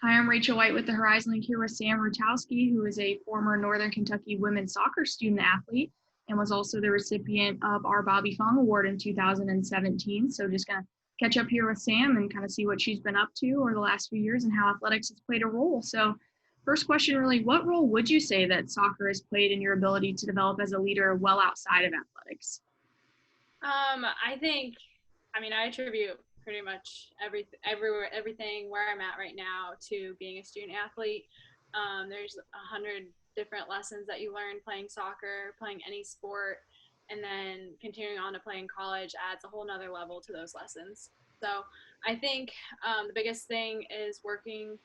Hi, I'm Rachel White with the Horizon League here with Sam Rutowski, who is a former Northern Kentucky women's soccer student athlete and was also the recipient of our Bobby Fong Award in 2017. So just going to catch up here with Sam and kind of see what she's been up to over the last few years and how athletics has played a role. So first question, really, what role would you say that soccer has played in your ability to develop as a leader well outside of athletics? I attribute pretty much everything where I'm at right now to being a student athlete. There's 100 different lessons that you learn playing soccer, playing any sport, and then continuing on to play in college adds a whole nother level to those lessons. So I think the biggest thing is working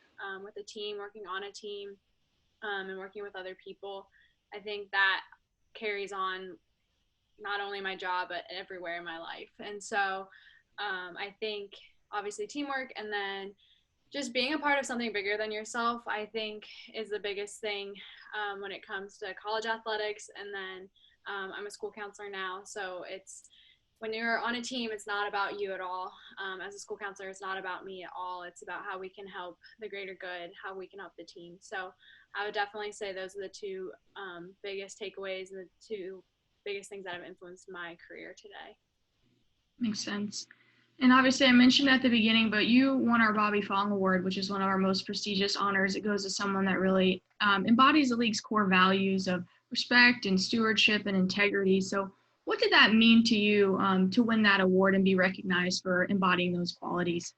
with a team, working on a team, and working with other people. I think that carries on not only my job but everywhere in my life. And so I think obviously teamwork, and then just being a part of something bigger than yourself, I think is the biggest thing when it comes to college athletics. And then I'm a school counselor now, so it's when you're on a team, it's not about you at all. As a school counselor, it's not about me at all. It's about how we can help the greater good, how we can help the team. So I would definitely say those are the two biggest takeaways and the two biggest things that have influenced my career today. Makes sense. And obviously, I mentioned at the beginning, but you won our Bobby Fong Award, which is one of our most prestigious honors. It goes to someone that really embodies the league's core values of respect and stewardship and integrity. So what did that mean to you to win that award and be recognized for embodying those qualities?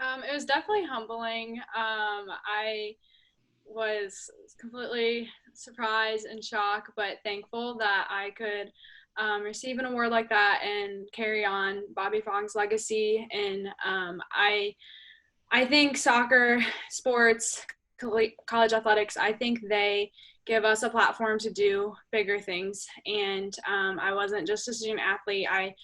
It was definitely humbling. I was completely surprised and shocked, but thankful that I could receive an award like that and carry on Bobby Fong's legacy. And I think soccer, sports, college athletics, I think they give us a platform to do bigger things. And I wasn't just a student athlete. I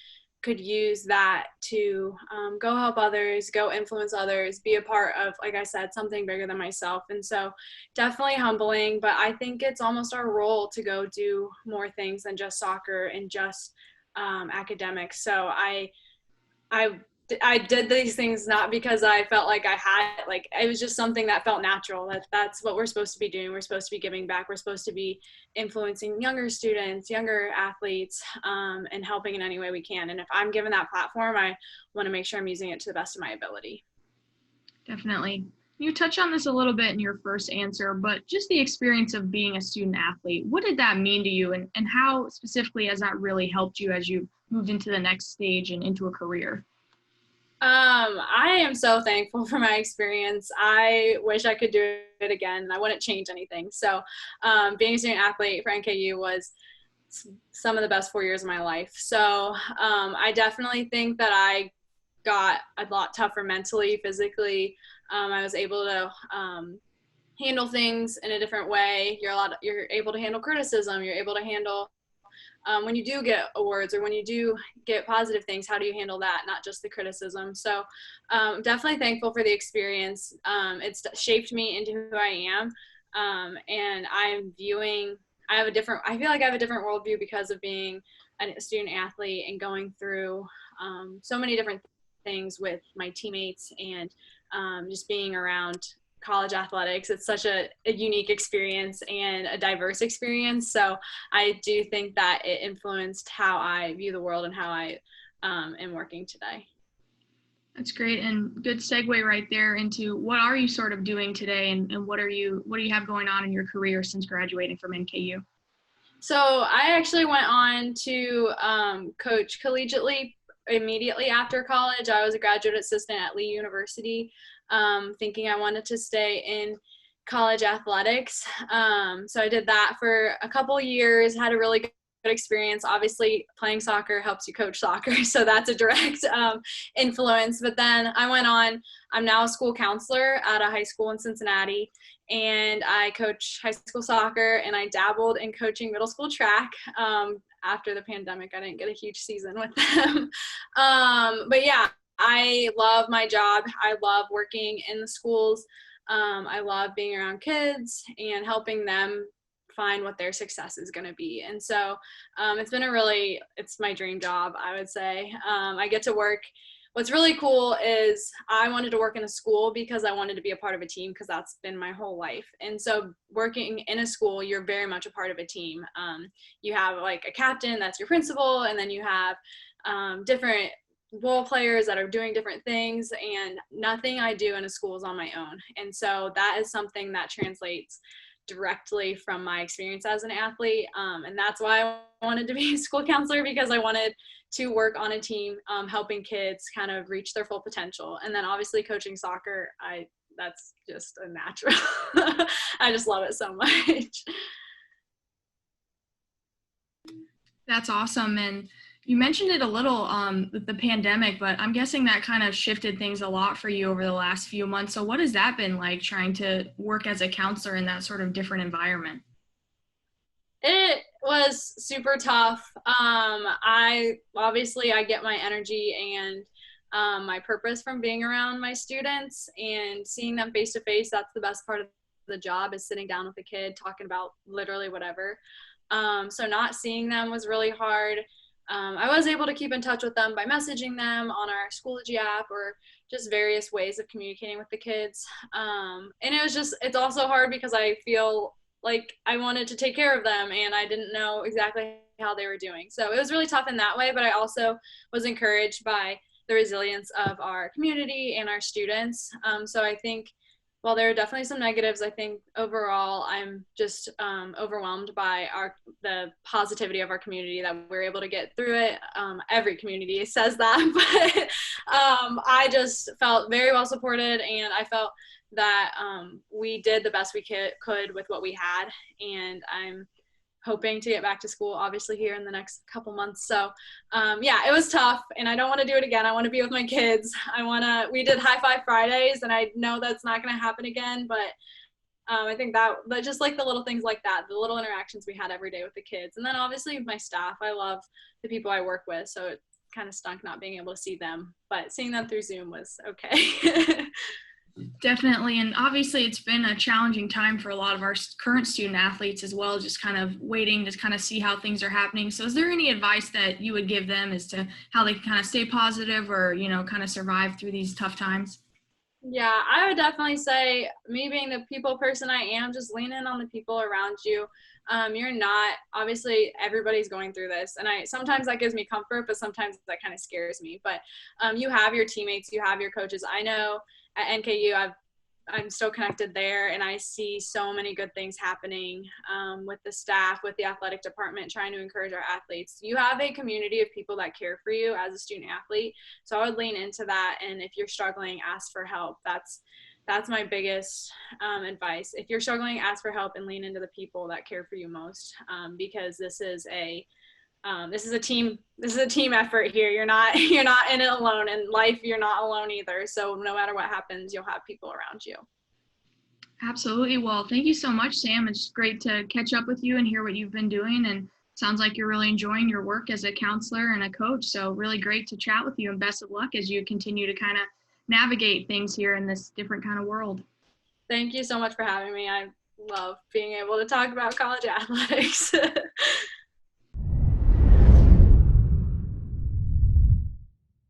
could use that to go help others, go influence others, be a part of, like I said, something bigger than myself. And so definitely humbling, but I think it's almost our role to go do more things than just soccer and just academics. So I I did these things not because I felt like I had, like, it was just something that felt natural. That's what we're supposed to be doing. We're supposed to be giving back. We're supposed to be influencing younger students, younger athletes, and helping in any way we can. And if I'm given that platform, I want to make sure I'm using it to the best of my ability. Definitely. You touched on this a little bit in your first answer, but just the experience of being a student athlete, what did that mean to you, and how specifically has that really helped you as you moved into the next stage and into a career? I am so thankful for my experience. I wish I could do it again. I wouldn't change anything. So, being a student athlete for NKU was some of the best 4 years of my life. So, I definitely think that I got a lot tougher mentally, physically. I was able to handle things in a different way. You're able to handle criticism. You're able to handle when you do get awards or when you do get positive things, how do you handle that? Not just the criticism. So definitely thankful for the experience. It's shaped me into who I am. And I feel like I have a different worldview because of being a student athlete and going through so many different things with my teammates and just being around college athletics. It's such a unique experience and a diverse experience. So I do think that it influenced how I view the world and how I am working today. That's great, and good segue right there into what are you sort of doing today, and what do you have going on in your career since graduating from NKU? So I actually went on to coach collegiately immediately after college. I was a graduate assistant at Lee University, thinking I wanted to stay in college athletics. So I did that for a couple years, had a really good experience. Obviously, playing soccer helps you coach soccer, so that's a direct influence. But then I went on, I'm now a school counselor at a high school in Cincinnati, and I coach high school soccer, and I dabbled in coaching middle school track. After the pandemic, I didn't get a huge season with them. But yeah, I love my job. I love working in the schools. I love being around kids and helping them find what their success is going to be. And so it's my dream job, I would say. I get to work what's really cool is I wanted to work in a school because I wanted to be a part of a team, because that's been my whole life. And so working in a school, you're very much a part of a team. You have like a captain, that's your principal, and then you have different role players that are doing different things, and nothing I do in a school is on my own. And so that is something that translates directly from my experience as an athlete. And that's why I wanted to be a school counselor, because I wanted to work on a team, helping kids kind of reach their full potential. And then obviously coaching soccer, that's just a natural. I just love it so much. That's awesome. And you mentioned it a little with the pandemic, but I'm guessing that kind of shifted things a lot for you over the last few months. So what has that been like, trying to work as a counselor in that sort of different environment? It was super tough. I get my energy and my purpose from being around my students and seeing them face to face. That's the best part of the job, is sitting down with a kid, talking about literally whatever. So not seeing them was really hard. I was able to keep in touch with them by messaging them on our Schoology app, or just various ways of communicating with the kids. And it's also hard because I feel like I wanted to take care of them and I didn't know exactly how they were doing. So it was really tough in that way, but I also was encouraged by the resilience of our community and our students. So I think while there are definitely some negatives, I think overall I'm just overwhelmed by the positivity of our community, that we're able to get through it. Every community says that, but I just felt very well supported, and I felt that we did the best we could with what we had. And I'm hoping to get back to school obviously here in the next couple months. So yeah, it was tough, and I don't want to do it again. I want to be with my kids. We did High Five Fridays, and I know that's not going to happen again, but I think that just like the little things like that, the little interactions we had every day with the kids. And then obviously my staff, I love the people I work with, so it kind of stunk not being able to see them, but seeing them through Zoom was okay. Definitely. And obviously it's been a challenging time for a lot of our current student athletes as well, just kind of waiting to kind of see how things are happening. So is there any advice that you would give them as to how they can kind of stay positive, or, kind of survive through these tough times? Yeah, I would definitely say, me being the people person I am, just lean in on the people around you. You're not, obviously everybody's going through this, and sometimes that gives me comfort, but sometimes that kind of scares me. But you have your teammates, you have your coaches. I know at NKU, I'm still connected there, and I see so many good things happening with the staff, with the athletic department, trying to encourage our athletes. You have a community of people that care for you as a student athlete, so I would lean into that. And if you're struggling, ask for help. That's my biggest advice. If you're struggling, ask for help and lean into the people that care for you most, because this is a team effort here. You're not in it alone. In life, you're not alone either. So no matter what happens, you'll have people around you. Absolutely. Well, thank you so much, Sam. It's great to catch up with you and hear what you've been doing. And sounds like you're really enjoying your work as a counselor and a coach. So really great to chat with you, and best of luck as you continue to kind of navigate things here in this different kind of world. Thank you so much for having me. I love being able to talk about college athletics.